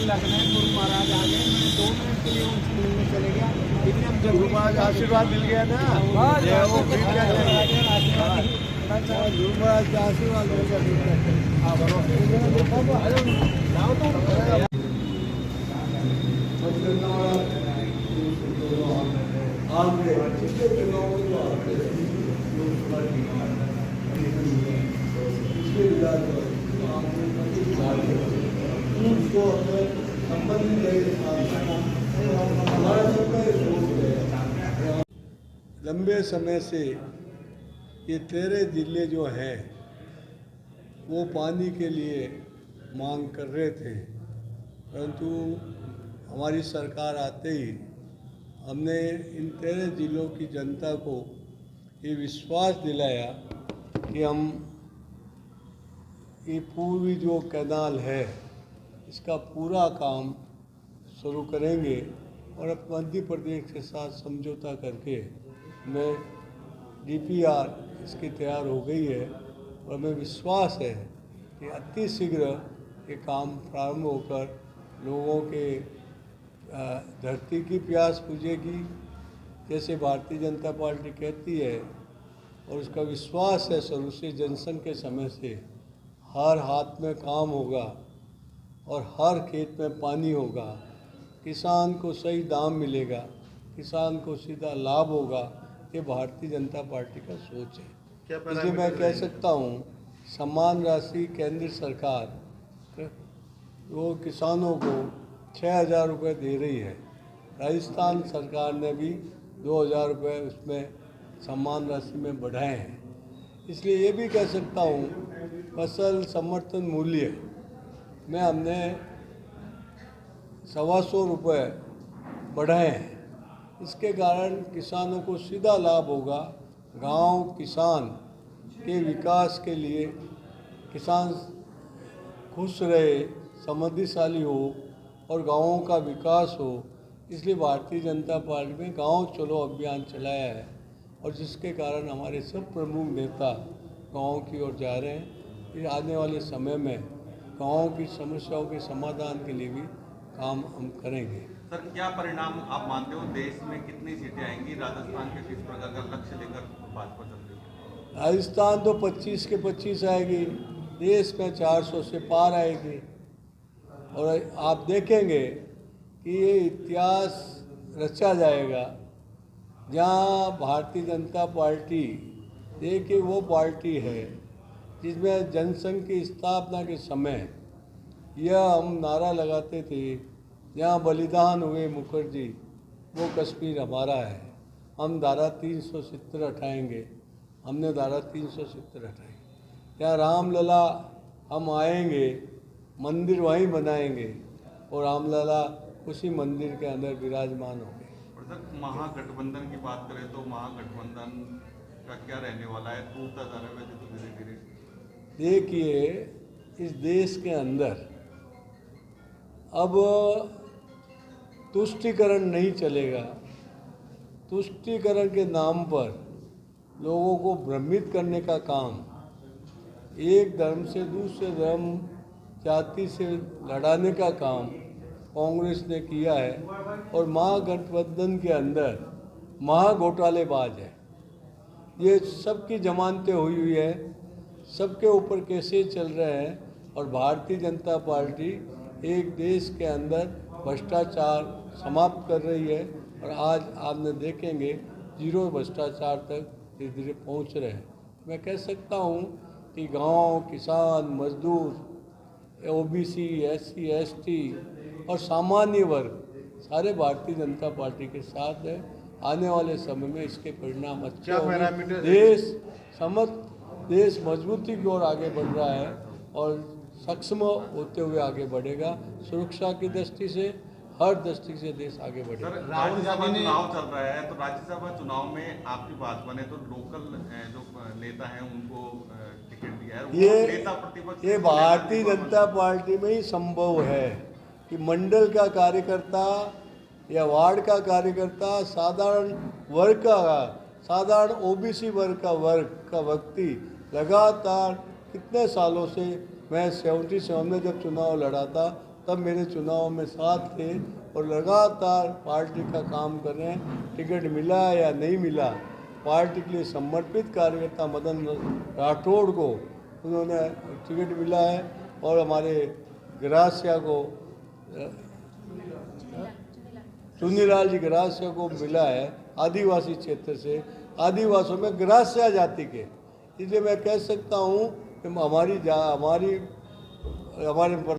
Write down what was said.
लगना है। गुरु महाराज आ गए, मैं 2 मिनट के लिए उनसे मिलने चले गया, लेकिन हम जब गुरु महाराज आशीर्वाद मिल गया ना, जय हो फिर क्या चाहिए। गुरु महाराज का आशीर्वाद मिल गया फिर क्या चाहिए। हाँ उसको अपने संबंधित हमारा सबका सोच है। लंबे समय से ये 13 जिले जो हैं वो पानी के लिए मांग कर रहे थे, परंतु हमारी सरकार आते ही हमने इन 13 जिलों की जनता को ये विश्वास दिलाया कि हम ये पूर्वी जो कैनाल है इसका पूरा काम शुरू करेंगे और अब मध्य प्रदेश के साथ समझौता करके मैं DPR इसकी तैयार हो गई है और हमें विश्वास है कि अति शीघ्र ये काम प्रारंभ होकर लोगों के धरती की प्यास बुझेगी, जैसे भारतीय जनता पार्टी कहती है और उसका विश्वास है शुरू से जनसंघ के समय से। हर हाथ में काम होगा और हर खेत में पानी होगा, किसान को सही दाम मिलेगा, किसान को सीधा लाभ होगा। ये भारतीय जनता पार्टी का सोच है। इसलिए मैं कह सकता हूँ समान राशि केंद्र सरकार वो किसानों को 6,000 रुपये दे रही है। राजस्थान सरकार ने भी 2,000 रुपये उसमें सम्मान राशि में बढ़ाए हैं। इसलिए ये भी कह सकता हूँ फसल समर्थन मूल्य में हमने 125 रुपये बढ़ाए हैं। इसके कारण किसानों को सीधा लाभ होगा। गांव किसान के विकास के लिए किसान खुश रहे, समृद्धिशाली हो और गांवों का विकास हो, इसलिए भारतीय जनता पार्टी ने गांव चलो अभियान चलाया है और जिसके कारण हमारे सब प्रमुख नेता गांव की ओर जा रहे हैं। फिर आने वाले समय में गांवों की समस्याओं के समाधान के लिए भी काम हम करेंगे। सर, क्या परिणाम आप मानते हो? देश में कितनी सीटें आएंगी? राजस्थान के किस प्रकार का लक्ष्य लेकर भाजपा चल रही है? राजस्थान तो 25 के 25 आएगी, देश में 400 से पार आएगी। और आप देखेंगे कि ये इतिहास रचा जाएगा जहाँ भारतीय जनता पार्टी, देखिए वो पार्टी है जिसमें जनसंघ की स्थापना के समय यह हम नारा लगाते थे, जहाँ बलिदान हुए मुखर्जी वो कश्मीर हमारा है, हम धारा 370 हटाएंगे। हमने धारा 370 हटाई। यहाँ रामलला हम आएंगे, मंदिर वहीं बनाएंगे और रामलला उसी मंदिर के अंदर विराजमान होंगे। और सर, महागठबंधन की बात करें तो महागठबंधन का क्या रहने वाला है? टूटता जा रहा है वैसे तो धीरे धीरे। देखिए, इस देश के अंदर अब तुष्टीकरण नहीं चलेगा। तुष्टीकरण के नाम पर लोगों को भ्रमित करने का काम, एक धर्म से दूसरे धर्म जाति से लड़ाने का काम कांग्रेस ने किया है और महागठबंधन के अंदर महाघोटालेबाज है। ये सबकी जमानतें हुई है, सबके ऊपर केसेस चल रहे हैं और भारतीय जनता पार्टी एक देश के अंदर भ्रष्टाचार समाप्त कर रही है और आज आपने देखेंगे 0 भ्रष्टाचार तक धीरे धीरे पहुंच रहे हैं। मैं कह सकता हूं कि गांव, किसान, मजदूर, OBC, SC, ST और सामान्य वर्ग सारे भारतीय जनता पार्टी के साथ है। आने वाले समय में इसके परिणाम अच्छे होंगे। देश मजबूती की ओर आगे बढ़ रहा है और सक्षम होते हुए आगे बढ़ेगा। सुरक्षा की दृष्टि से, हर दृष्टि से देश आगे बढ़ेगा। राज्यसभा चुनाव चल रहा है तो राज्यसभा चुनाव में आपकी भाजपा ने तो लोकल जो नेता हैं उनको टिकट दिया है। ये भारतीय जनता पार्टी में ही संभव है कि मंडल का कार्यकर्ता या वार्ड का कार्यकर्ता, साधारण वर्ग का, साधारण OBC वर्ग का व्यक्ति लगातार कितने सालों से, मैं 77 में जब चुनाव लड़ा था तब मेरे चुनाव में साथ थे और लगातार पार्टी का काम कर रहे हैं। टिकट मिला या नहीं मिला, पार्टी के लिए समर्पित कार्यकर्ता मदन राठौड़ को उन्होंने टिकट मिला है और हमारे ग्रासिया को चुनीलाल जी ग्रासिया को मिला है आदिवासी क्षेत्र से, आदिवासियों में ग्रासिया जाति के। इसलिए मैं कह सकता हूँ कि हमारे